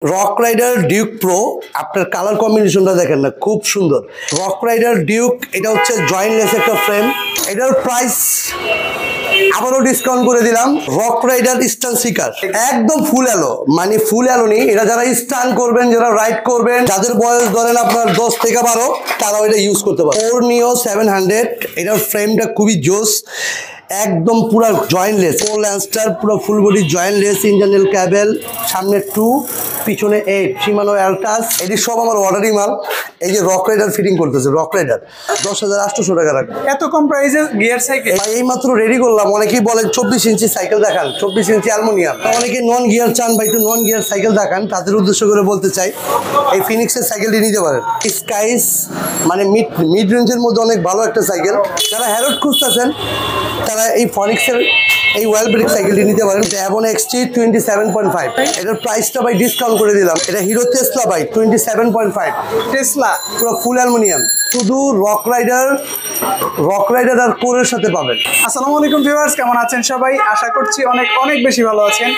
Rock Rider Duke Pro আপনার colour কম্বিনেশনটা দেখেন না, খুব সুন্দর। রক রাইডার ডিউক এটা হচ্ছে জয়েন্টলেস একটা ফ্রেম। এটার প্রাইস আবারও ডিসকাউন্ট করে দিলাম। রক রাইডার স্টান সিকার একদম ফুল অ্যালো, মানে ফুল অ্যালো নেই। এটা যারা স্টান করবেন, যারা রাইড করবেন, যাদের বয়স ধরেন আপনার 10 থেকে 12, তারাও এটা ইউজ করতে পারে। Orneo 700 এটার ফ্রেমটা খুবই জোস, একদম পুরো জয়েন্টলেস। ফোর ল্যান্সটার পুরো full body jointless, internal cable, সামনে 2, পিছনে 8, Shimano Altus। এটি সব আমার অর্ডারই মাল। এই যে রক রাইডার ফিটিং করতেছে, রক রাইডার 10,800 টাকা রাখবে। এত কম প্রাইসে গিয়ার সাইকেল এই মাত্র রেডি করলাম। অনেকেই বলেন 24 ইঞ্চি সাইকেল দেখান, 24 ইঞ্চি অ্যালুমিনিয়াম। অনেকে নন গিয়ার চান বা একটু নন গিয়ার সাইকেল দেখান, তাদের উদ্দেশ্য করে বলতে চাই এই ফিনিক্সের সাইকেলটি নিতে পারেন। স্কাইস মানে মিড রেঞ্জের মধ্যে অনেক ভালো একটা সাইকেল। যারা হ্যারোড খুঁজতেছেন তারা এই ফনিক্সের এই ওয়েল ব্রেক সাইকেলটি নিতে পারেন। অ্যাভন XT 27.5, এটার প্রাইসটা ভাই ডিসকাউন্ট করে দিলাম। এটা হিরো টেসলা ভাই 27.5, টেসলা পুরো ফুল অ্যালুমিনিয়াম। শুধু রক রাইডার আর কোরের সাথে পাবেন। আসসালামু আলাইকুম ভিউয়ার্স, কেমন আছেন সবাই? আশা করছি অনেক বেশি ভালো আছেন।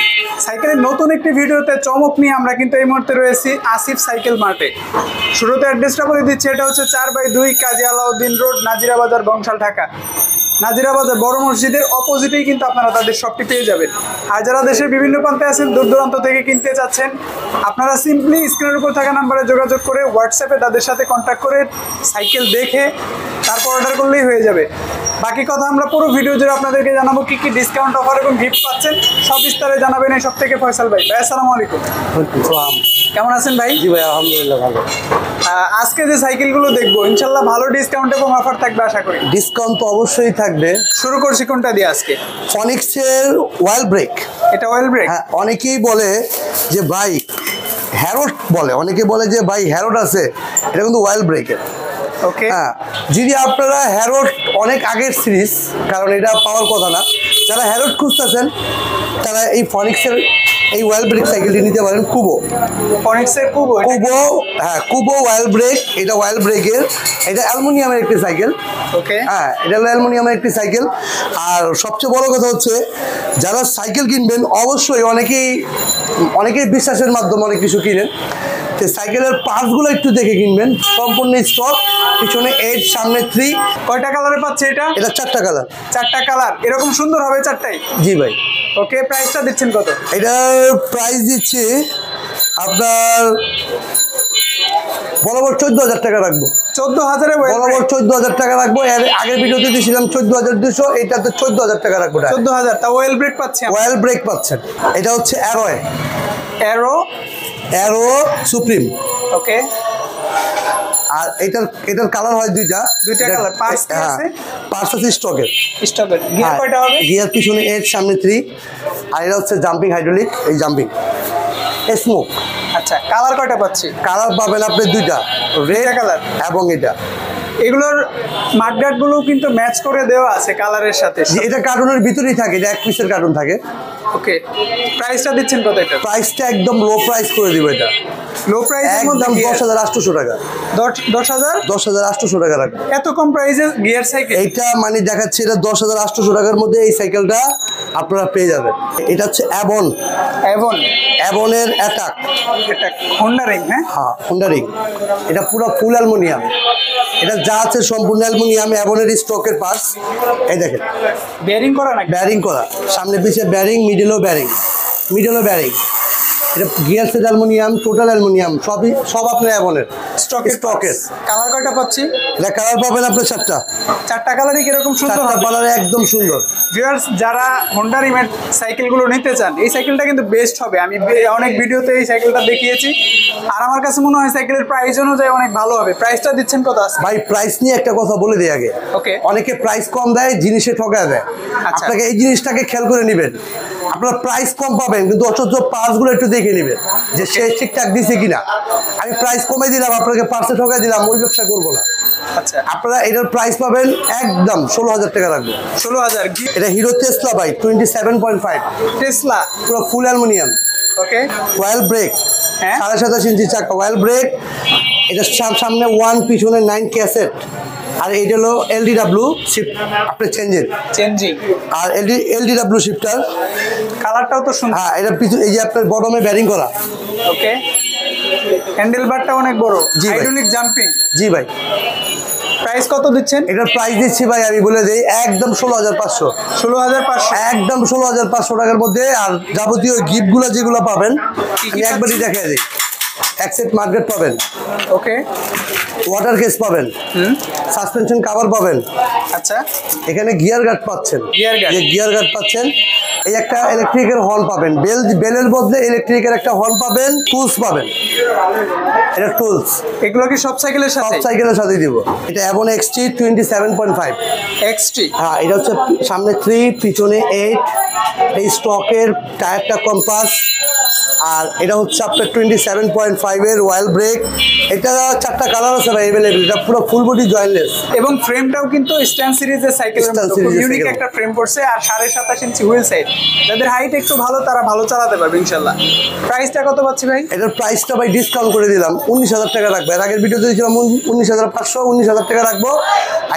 সাইকেলের নতুন একটি ভিডিওতে চমক নিয়ে আমরা কিন্তু এই মুহূর্তে রয়েছি আসিফ সাইকেল মার্টে। শুরুতে অ্যাড্রেসটা বলে দিচ্ছি, এটা হচ্ছে 4/2 কাজী আলাউদ্দিন রোড, নাজিরা বাজার, বংশাল, ঢাকা। নাজিরা বাজার বড় মসজিদের অপোজিটেই কিন্তু আপনারা তাদের শপটি পেয়ে যাবেন। আর যারা দেশের বিভিন্ন প্রান্তে আছেন, দূর দূরান্ত থেকে কিনতে চাচ্ছেন, আপনারা সিম্পলি স্ক্রিনের উপর থাকা নাম্বারে যোগাযোগ করে হোয়াটসঅ্যাপে তাদের সাথে কন্ট্যাক্ট করে সাইকেল দেখে তারপর অর্ডার করলেই হয়ে যাবে। বাকি কথা আমরা পুরো ভিডিও জুড়ে আপনাদেরকে জানাবো কি ডিসকাউন্ট অফার এবং গিফট পাচ্ছেন, সব বিস্তারে জানাবেন এই সব থেকে ফয়সাল ভাই। ভাই আসসালামু আলাইকুম। কেমন আছেন ভাই? জি ভাই, আলহামদুলিল্লাহ ভালো। আজকে যে সাইকেলগুলো দেখবো ইনশাল্লাহ ভালো ডিসকাউন্ট এবং অফার থাকবে আশা করি। ডিসকাউন্ট তো অবশ্যই থাকবে। শুরু করছি কোনটা দিয়ে আজকে? ফনিক্সের ওয়েল ব্রেক। এটা ওয়েল ব্রেক? হ্যাঁ, অনেকেই বলে যে ভাই হ্যারোড বলে, অনেকে বলে যে ভাই হ্যারোড আছে, এটা কিন্তু ওয়েল ব্রেকের। ওকে, হ্যাঁ, যদি আপনারা হ্যারোড অনেক আগের সিরিজ, কারণ এটা পাওয়ার কথা না, যারা হ্যারোড খুঁজতেছেন তারা এই ফনিক্সের এই ওয়েল ব্রেক সাইকেলটি নিতে পারেন। কুবো, ফনিক্সের কুবো। হ্যাঁ, কুবো ওয়েল ব্রেক। এটা ওয়েল ব্রেকের, এটা অ্যালুমিনিয়ামের একটি সাইকেল। ওকে, হ্যাঁ, এটা হলো অ্যালুমিনিয়ামের একটি সাইকেল। আর সবচেয়ে বড় কথা হচ্ছে, যারা সাইকেল কিনবেন অবশ্যই অনেকেই বিশ্বাসের মাধ্যমে অনেক কিছু কিনেন, তো সাইকেলের পার্টসগুলো একটু দেখে কিনবেন। সম্পূর্ণ স্টক, পিছনে 8, সামনে 3। কয়টা কালারে পাচ্ছে এটা? এটা 4টা কালার। 4টা কালার এরকম সুন্দর হবে 4টাই? জি ভাই। ওকে, প্রাইসটা দিচ্ছেন কত? এটার প্রাইস দিচ্ছি আপনার বরাবর 14,000 টাকা রাখবো। 14,000-এ বরাবর 14,000 টাকা রাখবো। এর আগের ভিডিওতে দিয়েছিলাম 14,200, এটাতে 14,000 টাকা রাখবো। 14,000, তা ওয়েল ব্রেক পাচ্ছি। ওয়েল ব্রেক পাচ্ছেন। এটা হচ্ছে অ্যারো সুপ্রিম। ওকে, আর এটার কালার হয় দুইটা কালার। পার্টস আছে? পার্টস আছে স্টকের। গিয়ার কয়টা হবে? গিয়ার পিছনে 8, সামনে 3। আর এটা হচ্ছে জাম্পিং হাইড্রোলিক, এই জাম্পিং স্মোক। আচ্ছা, কালার কয়টা পাচ্ছি? কালার পাবেন আপনি দুইটা, রেড কালার এবং এটা। এগুলোর মাঠগার্ড গুলো কিন্তু ম্যাচ করে দেওয়া আছে কালারের সাথে। এটা কার্টুনের ভিতরেই থাকে, এটা 1 পিসের কার্টুন থাকে। ওকে, প্রাইসটা দিচ্ছেন কত? এটা প্রাইসটা একদম লো প্রাইস করে দিব। এটা লো প্রাইস, একদম 10,800 টাকা। 10,800 টাকা রাখবে। এত কম প্রাইসে গিয়ার সাইকেল? এইটা মানে দেখাচ্ছে, এটা 10,800 টাকার মধ্যে এই সাইকেলটা আপনারা পেয়ে যাবেন। এটা হচ্ছে অ্যাভনের অ্যাটাক। এটা হোন্ডা রিং? হ্যাঁ, হোন্ডা রিং। এটা পুরো ফুল অ্যালুমিনিয়াম। এটা যা আছে সম্পূর্ণ অ্যালুমিনিয়াম। অ্যাভনের স্টকের পার্টস এই দেখেন, বেয়ারিং করা না? বেয়ারিং করা, সামনে পিছে বেয়ারিং, মিডলও বেয়ারিং। এটা gear set aluminium, total aluminium, সব আপনার অ্যাভনের স্টকের। কালার কয়টা পাচ্ছি? এটা কালার পাবেন আপনি 4টা। 4টা কালারই কিরকম সুন্দর হবে? কালারে একদম সুন্দর। ভিউয়ার্স, যারা হোন্ডা রিমের সাইকেলগুলো নিতে চান, এই সাইকেলটা কিন্তু বেস্ট হবে। আমি অনেক ভিডিওতে এই সাইকেলটা দেখিয়েছি, আর আমার কাছে মনে হয় সাইকেলের প্রাইস অনুযায়ী অনেক ভালো হবে। প্রাইসটা দিচ্ছেন কত? ভাই প্রাইস নিয়ে একটা কথা বলে দিই আগে। ওকে, অনেকে প্রাইস কম দেয়, জিনিসে ঠকা দেয়। আপনাকে এই জিনিসটাকে খেয়াল করে নেবেন। আপনার প্রাইস কম পাবেন, কিন্তু অথচ পার্টসগুলো একটু দেখে নেবেন যে সে ঠিকঠাক দিছে কিনা। আমি প্রাইস কমে দিলাম, আপনাকে পার্টসে ঠকাই দিলাম, ওই ব্যবসা করবো না। আচ্ছা, আপনারা এটার প্রাইস পাবেন একদম 16,000 টাকা রাখবো। 16,000? এটা হিরো টেসলা ভাই 27.5, টেসলা, পুরো ফুল অ্যালুমিনিয়াম। ওকে, ওয়েল ব্রেক, হ্যাঁ, 27.5 ইঞ্চি চাকা, ওয়েল ব্রেক। এটা সামনে 1, পিছনে 9 ক্যাসেট। আর এইটা হলো এলডিডব্লিউ শিফট, আপনার চেঞ্জিং। আর এলডিডব্লিউ শিফটার। কালারটাও তো সুন্দর। হ্যাঁ, এটা এই যে আপনার বটমে ব্যারিং করা। ওকে, হ্যান্ডেল বারটা অনেক বড়। জি ভাই। Hydraulic jumping. জি ভাই। প্রাইস কত দিচ্ছেন? এটার প্রাইস দিচ্ছি ভাই, আমি বলে দিই, একদম 16,500। 16,500 একদম 16,500 টাকার মধ্যে। আর যাবতীয় গিফটগুলো যেগুলো পাবেন আমি একবারই দেখাই দিই। এক সেট মার্কেট পাবেন, ওকে, ওয়াটার কেস পাবেন, সাসপেনশন কভার পাবেন, আচ্ছা, এখানে গিয়ার গার্ড পাচ্ছেন, গিয়ার গার্ড পাচ্ছেন, এই একটা ইলেকট্রিকের হর্ন পাবেন, বেলের বদলে ইলেকট্রিকের একটা হর্ন পাবেন, টুলস পাবেন। এটা টুলস। এগুলো কি সব সাইকেলের সাথে? সব সাইকেলের সাথে দিব। এটা এভন এক্সটি 27.5 এক্সটি। হ্যাঁ, এটা হচ্ছে সামনে 3, পিছনে 8। এই স্টকের টায়ারটা কম্পাস। আর এটা হচ্ছে আপনার 27.5 এর ওয়াইল ব্রেক। এটা 4টা কালার আছে ভাই अवेलेबल। এটা পুরো ফুল বডি জয়েন্টলেস এবং ফ্রেমটাও কিন্তু স্ট্যান্ড সিরিজের সাইকেলের মতো খুব ইউনিক একটা ফ্রেম করছে। আর 27.5 ইঞ্চি হুইল সাইজ। যাদের হাইট একটু ভালো তারা ভালো চালাতে পারবে ইনশাআল্লাহ। প্রাইসটা কত পাচ্ছি ভাই? এটার প্রাইসটা ভাই ডিসকাউন্ট করে দিলাম, 19,000 টাকা রাখবো। এর আগের ভিডিওতে দিয়েছিলাম 19,500, 19,000 টাকা রাখবো।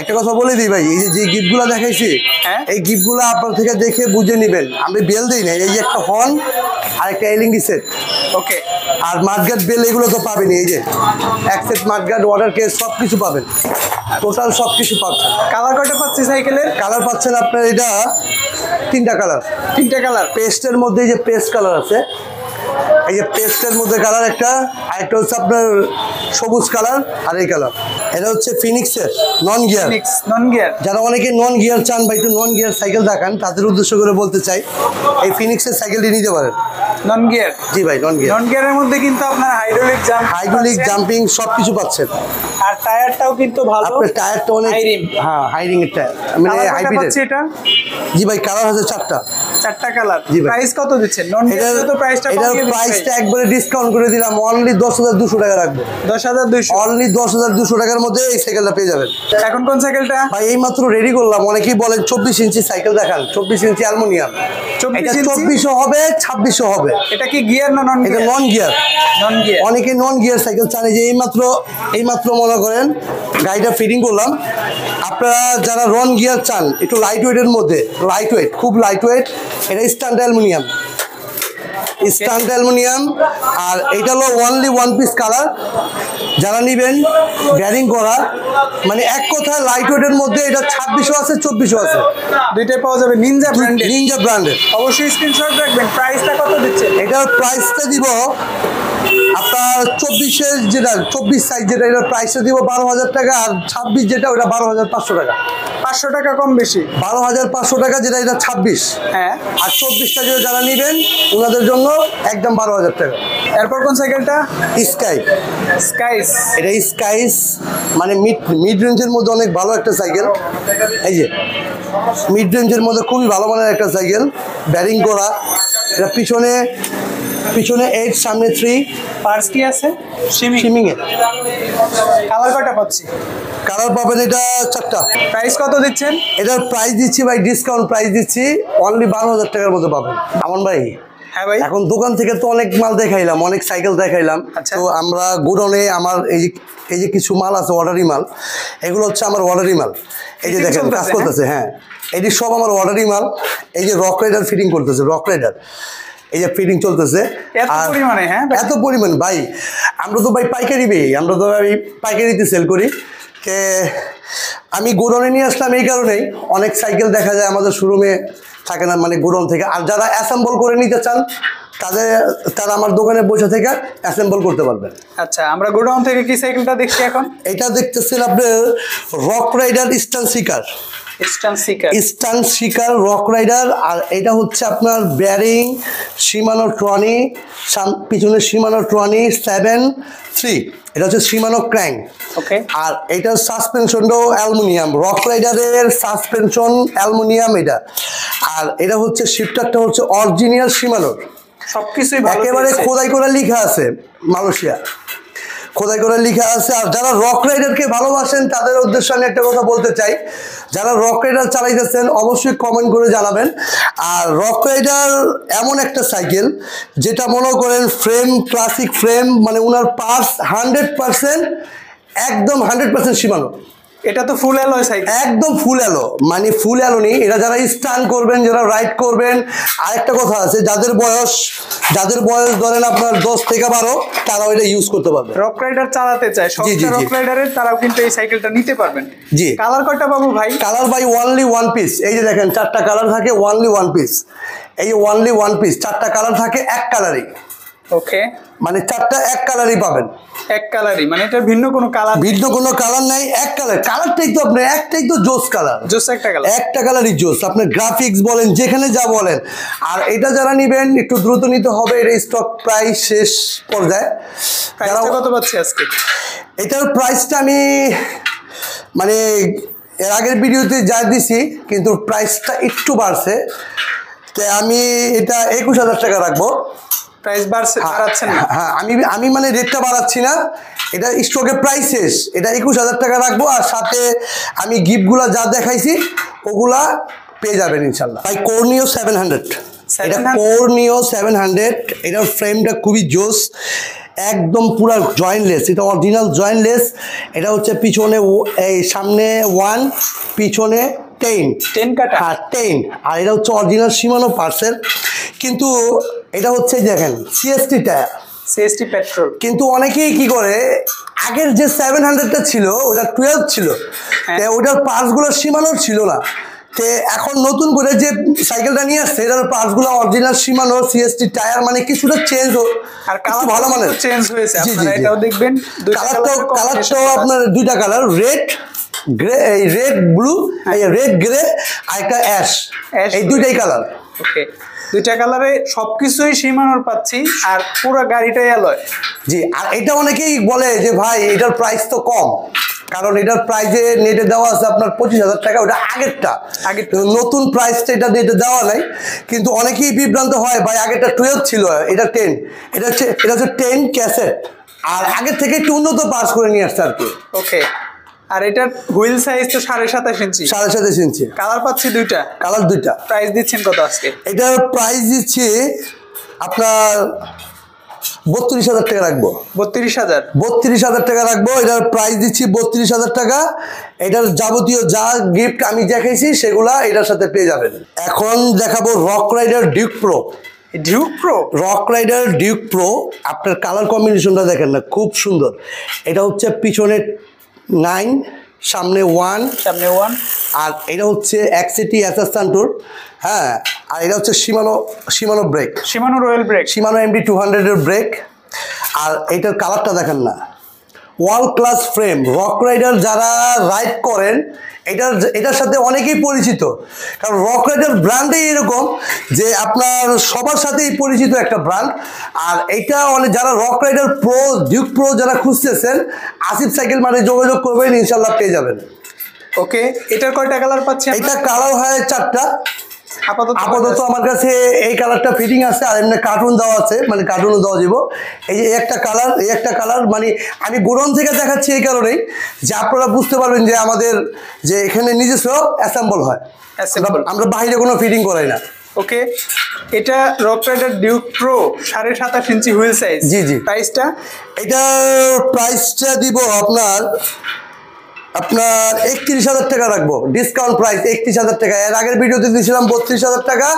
একটা কথা বলে দিই ভাই, এই যে গিফটগুলো দেখাইছি, এই গিফটগুলো আপনার থেকে দেখে বুঝে নেবেন। আমি বেল দিই না, এই যে একটা হর্ন আর একটা এলইডি সেট। ওকে, আর মাঠগার্ড বেল এগুলো তো পাবেনই। এই যে এক সেট মাঠগার্ড, ওয়াটার কেস সব কিছু পাবেন, টোটাল সব কিছু পাচ্ছেন। কালার কয়টা পাচ্ছি সাইকেলের? কালার পাচ্ছেন আপনার এটা 3টা কালার। 3টা কালার। পেস্টের মধ্যে এই যে পেস্ট কালার আছে, এই যে পেস্টের মধ্যে কালার একটা, আর একটা হচ্ছে আপনার সবুজ কালার, আর এই কালার। এটা হচ্ছে ফিনিক্সের নন গিয়ার। Non gear. যারা অনেকে নন গিয়ার চান বা একটু নন গিয়ার সাইকেল দেখান, তাদের উদ্দেশ্য করে বলতে চাই, এই ফিনিক্সের সাইকেলটি নিতে পারেন। Non gear? জি ভাই, নন গিয়ার। নন গিয়ারের মধ্যে কিন্তু আপনার হাইড্রোলিক জাম্পিং সব কিছু পাচ্ছেন। আর টায়ারটাও কিন্তু ভালো। আপনার টায়ারটা অনেক, হ্যাঁ, হাইরিং এর টায়ার, মানে হাইব্রিড। এটা জি ভাই, কালার আছে 4টা। 4টা কালার। জি ভাই। প্রাইস কত দিচ্ছেন? নন গিয়ার তো প্রাইসটা কম। এটার প্রাইসটা একবারে ডিসকাউন্ট করে দিলাম, অনলি 10,200 টাকা রাখবো। 10,200, অনলি 10,200 টাকার মধ্যে এই সাইকেলটা পেয়ে যাবেন। এখন কোন সাইকেলটা ভাই? এই মাত্র রেডি করলাম। অনেকেই বলেন 24 ইঞ্চি সাইকেল দেখান, 24 ইঞ্চি অ্যালুমিনিয়াম। এটা 2400 হবে, 2600 হবে। এটা কি গিয়ার না নন এটা gear? Non gear. Non gear. অনেকে নন গিয়ার সাইকেল চান। যে এইমাত্র মনে করেন গাড়িটা ফিটিং করলাম। আপনারা যারা নন গিয়ার চান, একটু লাইট ওয়েটের মধ্যে, লাইট ওয়েট, খুব লাইট ওয়েট, এটা স্ট্যান্ড অ্যালুমিনিয়াম। আর এটা হলো অনলি 1 পিস কালার। যারা নিবেন ব্যারিং করা, মানে এক কথায় লাইট ওয়েটের মধ্যে, এটা 2600 আছে, 2400 আছে, দুইটাই পাওয়া যাবে। নিনজা ব্র্যান্ডের। অবশ্যই স্ক্রিনশট রাখবেন। প্রাইসটা কত দিচ্ছেন? এটার প্রাইসটা দিব আপনার 24-এর যেটা 24 সাইজ, যেটা এটার প্রাইসটা দিব 12,000 টাকা। আর 26 যেটা, ওটা 12,500 টাকা। 500 টাকা কম বেশি। 12,500 টাকা যেটা, এটা 26। হ্যাঁ। আর 24টা যেটা যারা নেবেন ওনাদের জন্য একদম 12,000 টাকা। এরপর কোন সাইকেলটা? স্কাইস। এটা স্কাইস মানে মিড রেঞ্জের মধ্যে অনেক ভালো একটা সাইকেল। এই যে মিড রেঞ্জের মধ্যে খুবই ভালো মানের একটা সাইকেল, ব্যারিং করা। এটা পিছনে 8, সামনে 3। পার্স কি আছে? শিমিং এর। কালার কয়টা পাচ্ছি? কালার পাবেন এটা 4টা। প্রাইস কত দিচ্ছেন? এটার প্রাইস দিচ্ছি ভাই, ডিসকাউন্ট প্রাইস দিচ্ছি, অনলি 12,000 টাকার মধ্যে পাবেন। আমন ভাই, হ্যাঁ ভাই। এখন দোকান থেকে তো অনেক মাল দেখাইলাম, অনেক সাইকেল দেখাইলাম। তো আমরা গোডাউনে আমার এই যে কিছু মাল আছে, অর্ডারি মাল, এগুলো হচ্ছে আমার অর্ডারি মাল। এই যে দেখেন কাজ করতেছে, হ্যাঁ, এটি সব আমার অর্ডারি মাল। এই যে রক রাইডার ফিটিং করতেছে, রক রাইডার এই যে ফিটিং চলতেছে। এত পরিমাণ ভাই, আমরা তো ভাই পাইকারি বেই, আমরা তো ভাই পাইকারিতে সেল করি। আমি গোডাউনে নিয়ে আসলাম এই কারণেই, অনেক সাইকেল দেখা যায় আমাদের শোরুমে থাকে না, মানে গোডাউন থেকে। আর যারা অ্যাসেম্বল করে নিতে চান, তারা আমার দোকানে বসে থেকে অ্যাসেম্বল করতে পারবেন। আচ্ছা, আমরা গোডাউন থেকে কি সাইকেলটা দেখছি এখন? এটা দেখতেছেন আপনার রক রাইডার স্টান শিকার রক রাইডার। আর এটা হচ্ছে আপনার ব্যারিং শিমানো ট্রনি, পিছনে শিমানো ট্রনি 7-3। এটা হচ্ছে শিমানো ক্র্যাঙ্ক। ওকে। আর এটার সাসপেনশনটাও অ্যালুমিনিয়াম, রক রাইডারের সাসপেনশন অ্যালুমিনিয়াম এটা। আর এটা হচ্ছে শিফটারটা হচ্ছে অরিজিনাল শিমানোর, সবকিছুই একেবারে খোদাই করে লেখা আছে, মালয়েশিয়া খোদাই করে লেখা আছে। আর যারা রক রাইডারকে ভালোবাসেন তাদের উদ্দেশ্যে আমি একটা কথা বলতে চাই, যারা রক রাইডার চালাইতেছেন অবশ্যই কমেন্ট করে জানাবেন। আর রক রাইডার এমন একটা সাইকেল যেটা মনে করেন ফ্রেম, ক্লাসিক ফ্রেম, মানে ওনার পার্টস 100% একদম 100% শিমানো। এটা তো ফুল অ্যালয় সাইকেল, একদম ফুল অ্যালো, মানে ফুল অ্যালো নেই। এটা যারা স্টান করবেন, যারা রাইড করবেন, আরেকটা কথা আছে, যাদের বয়স ধরেন আপনার 10 থেকে 12, তারাও এটা ইউজ করতে পারবে। রক রাইডার চালাতে চায়, সবটা রক রাইডারের তারাও কিন্তু এই সাইকেলটা নিতে পারবেন। জি। কালার কয়টা পাবো ভাই? কালার ভাই অনলি ওয়ান পিস। এই যে দেখেন 4টা কালার থাকে, অনলি ওয়ান পিস। এই যে অনলি ওয়ান পিস, 4টা কালার থাকে, এক কালারই। ওকে, মানে 4টা এক কালারই পাবেন। এক কালারই, মানে এটা ভিন্ন কোনো কালার? ভিন্ন কোনো কালার নাই, এক কালার। কালারটাই তো আপনার একটাই তো জোস কালার, জোস একটা কালার, একটা কালারই জোস। আপনার গ্রাফিক্স বলেন, যেখানে যা বলেন। আর এটা যারা নেবেন একটু দ্রুত নিতে হবে, এটা স্টক প্রাইস শেষ পর্যায়ে। প্রাইসটা কত পাচ্ছি আজকে? এটার প্রাইসটা আমি মানে এর আগের ভিডিওতে যা দিছি, কিন্তু প্রাইসটা একটু বাড়ছে, তো আমি এটা 21,000 টাকা রাখবো। প্রাইস বাড়াচ্ছেন না? হ্যাঁ, আমি মানে রেটটা বাড়াচ্ছি না, এটা স্টকের প্রাইস শেষ, এটা 21,000 টাকা রাখবো। আর সাথে আমি গিফটগুলা যা দেখাইছি ওগুলা পেয়ে যাবেন ইনশাল্লাহ। ভাই কর্নিও 700, এটা কর্নিও 700। এটার ফ্রেমটা খুবই জোস, একদম পুরা জয়েন্টলেস, এটা অরিজিনাল জয়েন্টলেস। এটা হচ্ছে পিছনে এই সামনে 1, পিছনে 10 কাটা। হ্যাঁ 10। আর এটা হচ্ছে অরিজিনাল শিমানো পার্সেল, কিন্তু এটা হচ্ছে দেখেন সিএসটি টায়ার, সিএসটি পেট্রোল। কিন্তু অনেকেই কি করে, আগের যে 700টা ছিল ওটা 12 ছিল, ওটার পার্টসগুলো সীমানোর ছিল না। তো এখন নতুন করে যে সাইকেলটা নিয়ে আসছে, এটার পার্টসগুলো অরিজিনাল সীমানোর, সিএসটি টায়ার, মানে কিছুটা চেঞ্জ, আর কালার ভালো মানের চেঞ্জ হয়েছে। আপনারা এটাও দেখবেন, কালারটাও আপনার 2টা কালার, রেড গ্রে, এই রেড ব্লু, এই রেড গ্রে, আর একটা অ্যাশ, এই 2টাই কালার। ওকে, 2টা কালারে সবকিছুই সীমানোর পাচ্ছি, আর পুরো গাড়িটাই অ্যালয়। জি। আর এটা অনেকেই বলে যে ভাই এটার প্রাইস তো কম, কারণ এটার প্রাইসে নেটে দেওয়া আছে আপনার 25,000 টাকা, ওটা আগেরটা। নতুন প্রাইসটা এটা নেটে দেওয়া নাই, কিন্তু অনেকেই বিভ্রান্ত হয়, ভাই আগেরটা 12 ছিল, এটা 10। এটা হচ্ছে 10 ক্যাসেট, আর আগের থেকে একটু উন্নত পাস করে নিয়ে আসছে আর কি। ওকে, আর এটার হুইল সাইজ তো 27.5 ইঞ্চি। 27.5 ইঞ্চি। কালার পাচ্ছি 2টা। কালার 2টা। প্রাইস দিচ্ছেন কত আজকে? এটার প্রাইস দিচ্ছি আপনার 32,000 টাকা রাখবো। 32,000 টাকা রাখবো। এটার প্রাইস দিচ্ছি 32,000 টাকা। এটার যাবতীয় যা গিফট আমি দেখাইছি সেগুলা এটার সাথে পেয়ে যাবেন। এখন দেখাবো Rock Rider Duke Pro. Rock Rider Duke Pro, আপনার কালার কম্বিনেশনটা দেখেন না, খুব সুন্দর। এটা হচ্ছে পিছনে 9, সামনে 1, আর এটা হচ্ছে এক্সিটি অ্যাসেস্টান্টুর। হ্যাঁ, আর এটা হচ্ছে Shimano brake, Shimano royal brake, Shimano MD200 এর ব্রেক। আর এটার কালারটা দেখেন না, world class frame. Rock Rider যারা রাইড করেন, এটার সাথে অনেকেই পরিচিত, কারণ রক রাইডার ব্র্যান্ডই এরকম যে আপনার সবার সাথেই পরিচিত একটা ব্র্যান্ড। আর এটা যারা Rock Rider Pro, Duke Pro যারা খুঁজতেছেন, আসিফ সাইকেল মানে যোগাযোগ করবেন, ইনশাল্লাহ পেয়ে যাবেন। ওকে, এটার কয়টা কালার পাচ্ছেন? এটা কালার হয় 4টা আপাতত আমার কাছে। এই কালারটা ফিটিং আছে, আর এমনি কার্টুন দেওয়া আছে, মানে কার্টুনও দেওয়া যাব। এই যে একটা কালার, মানে আমি গোডাউন থেকে দেখাচ্ছি এই কারণেই যে আপনারা বুঝতে পারবেন যে আমাদের যে এখানে নিজস্ব অ্যাসেম্বল হয়, আমরা বাইরে কোনো ফিটিং করাই না। ওকে, এটা রক রাইডার ডিউক প্রো 27.5 ইঞ্চি হুইল সাইজ। জি। প্রাইসটা? এটার প্রাইসটা দিব আপনার 31,000 টাকা রাখবো, ডিসকাউন্ট প্রাইস 31,000 টাকা। এর আগের ভিডিওতে দিয়েছিলাম 32,000 টাকা,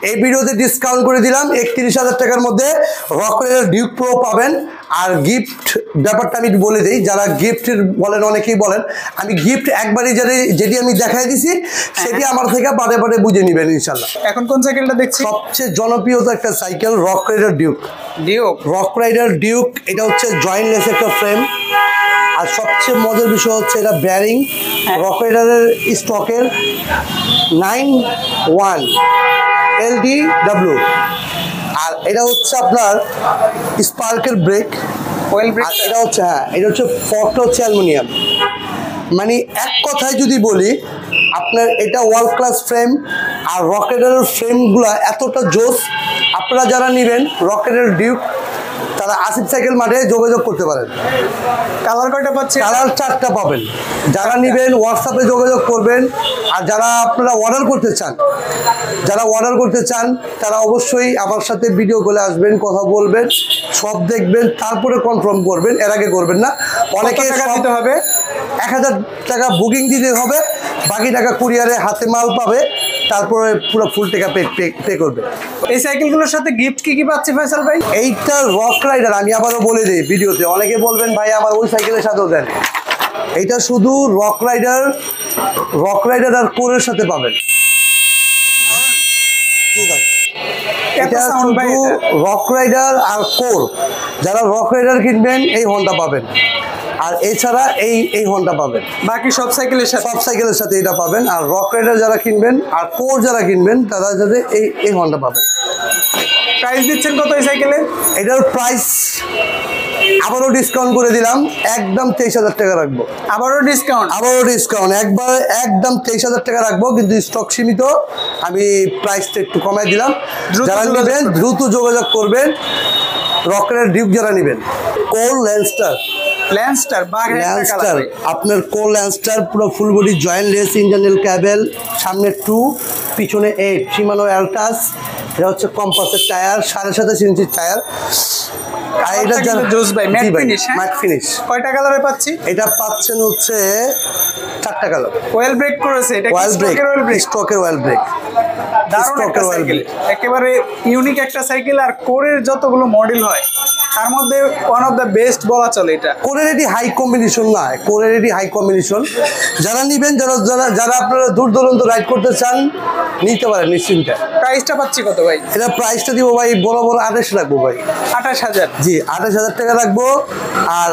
এই ভিডিওতে ডিসকাউন্ট করে দিলাম 31,000 টাকার মধ্যে রক রাইডার ডিউক প্রো পাবেন। আর গিফট ব্যাপারটা আমি বলে দিই, যারা গিফটের বলেন, অনেকেই বলেন, আমি গিফট একবারই যেটি আমি দেখাই দিছি সেটি আমার থেকে বারে বারে বুঝে নেবেন ইনশাল্লাহ। এখন কোন সাইকেলটা দেখছি? সবচেয়ে জনপ্রিয় একটা cycle Rock Rider Duke. Rock Rider Duke, এটা হচ্ছে জয়েন্টলেস একটা ফ্রেম। আর সবচেয়ে মজার বিষয় হচ্ছে এটা ব্যারিং রক রাইডারের স্টকের 91 LDW। আর এটা হচ্ছে আপনার স্পার্কের ব্রেক, এটা হচ্ছে এটা হচ্ছে ফর্কটা হচ্ছে অ্যালুমিনিয়াম। মানে এক কথায় যদি বলি, আপনার এটা ওয়ার্ল্ড ক্লাস ফ্রেম। আর রক রাইডারের ফ্রেমগুলো এতটা জোস, আপনারা যারা নেবেন রক রাইডার ডিউক, তারা আসিফ সাইকেল মাঠে যোগাযোগ করতে পারেন। কালার কয়টা পাচ্ছে? কালার 4টা পাবেন। যারা নেবেন হোয়াটসঅ্যাপে যোগাযোগ করবেন। আর যারা আপনারা অর্ডার করতে চান, তারা অবশ্যই আমার সাথে ভিডিও কলে আসবেন, কথা বলবেন, সব দেখবেন, তারপরে কনফার্ম করবেন, এর আগে করবেন না। অনেকে দিতে হবে 1000 টাকা বুকিং দিতে হবে, বাকি টাকা কুরিয়ারে হাতে মাল পাবে, তারপরে পুরো ফুল টাকা পে করবে। এই সাইকেলগুলোর সাথে গিফট কি পাচ্ছি ফয়সাল ভাই? এইটা রক রাইডার, আমি আবারও বলে দিই ভিডিওতে, অনেকে বলবেন ভাই আমার ওই সাইকেলের সাথেও দেন। এইটা শুধু রক রাইডার আর কোরের সাথে পাবেন। এটা শুধু রক রাইডার আর কোর, যারা রক রাইডার কিনবেন এই হন্ডা পাবেন, আর এছাড়া এই হন্ডা পাবেন। বাকি সব সাইকেলের সাথে এটা পাবেন। আর রক রাইডার যারা কিনবেন আর কোর যারা কিনবেন তাদের সাথে এই হন্ডা পাবেন। প্রাইস দিচ্ছেন কত এই সাইকেলের? এটার প্রাইস আবারও ডিসকাউন্ট করে দিলাম, একদম 23,000 টাকা রাখবো। আবারও ডিসকাউন্ট একবার একদম 23,000 টাকা রাখবো, কিন্তু স্টক সীমিত, আমি প্রাইসটা একটু কমাই দিলাম। যারা নেবেন দ্রুত যোগাযোগ করবেন। রকের ডিউক যারা নেবেন, কোর ল্যান্ডস্টার আপনার কোর ল্যান্ডস্টার পুরো ফুল বডি জয়েন্ট লেস, ইঞ্জিনিয়াল ক্যাবেল, সামনে 2 পিছনে 8, শিমানো অ্যালটাস। এটা হচ্ছে কম্পাসের টায়ার, 7.5 ইঞ্চির টায়ার। আর এটা ম্যাট ফিনিশ। কয়টা কালারে পাচ্ছি? এটা পাচ্ছেন হচ্ছে 4টা কালার। ওয়েল ব্রেক করেছে, এটা স্টকের ওয়েল ব্রেক। একেবারে ইউনিক একটা সাইকেল। আর কোরের যতগুলো মডেল হয় তার মধ্যে ওয়ান অফ দ্য বেস্ট বলা চলে। এটা কোরের এটি হাই কম্বিনেশন না, কোরের এটি হাই কম্বিনেশন। যারা নিবেন, যারা আপনারা দূর দূরান্ত রাইড করতে চান নিতে পারেন নিশ্চিন্তে। প্রাইসটা পাচ্ছি কত ভাই? এটা প্রাইসটা দিব ভাই বরাবর 28 রাখবো ভাই। 28,000? জি, 28,000 টাকা রাখবো। আর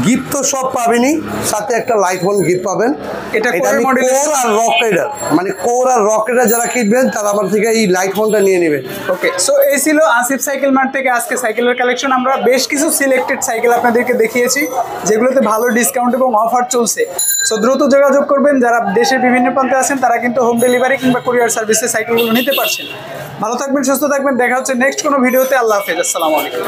গিফট তো সব পাবেনই, সাথে একটা লাইট ওয়ান গিফট পাবেন। এটা কোর আর রক রাইডার, মানে কোর আর রক রাইডার যারা কিনবেন তারা আমার থেকে এই লাইট ওয়ানটা নিয়ে নেবেন। ওকে, সো এই ছিল আসিফ সাইকেল মার্ট থেকে আজকে সাইকেলের কালেকশন। আমরা বেশ কিছু সিলেক্টেড সাইকেল আপনাদেরকে দেখিয়েছি যেগুলোতে ভালো ডিসকাউন্ট এবং অফার চলছে। সো দ্রুত যোগাযোগ করবেন। যারা দেশের বিভিন্ন প্রান্তে আছেন তারা কিন্তু হোম ডেলিভারি কিংবা কুরিয়ার সার্ভিসে সাইকেলগুলো নিতে পারছেন। ভালো থাকবেন, সুস্থ থাকবেন। দেখা হচ্ছে নেক্সট কোনো ভিডিওতে। আল্লাহ হাফেজ, আসসালামু আলাইকুম।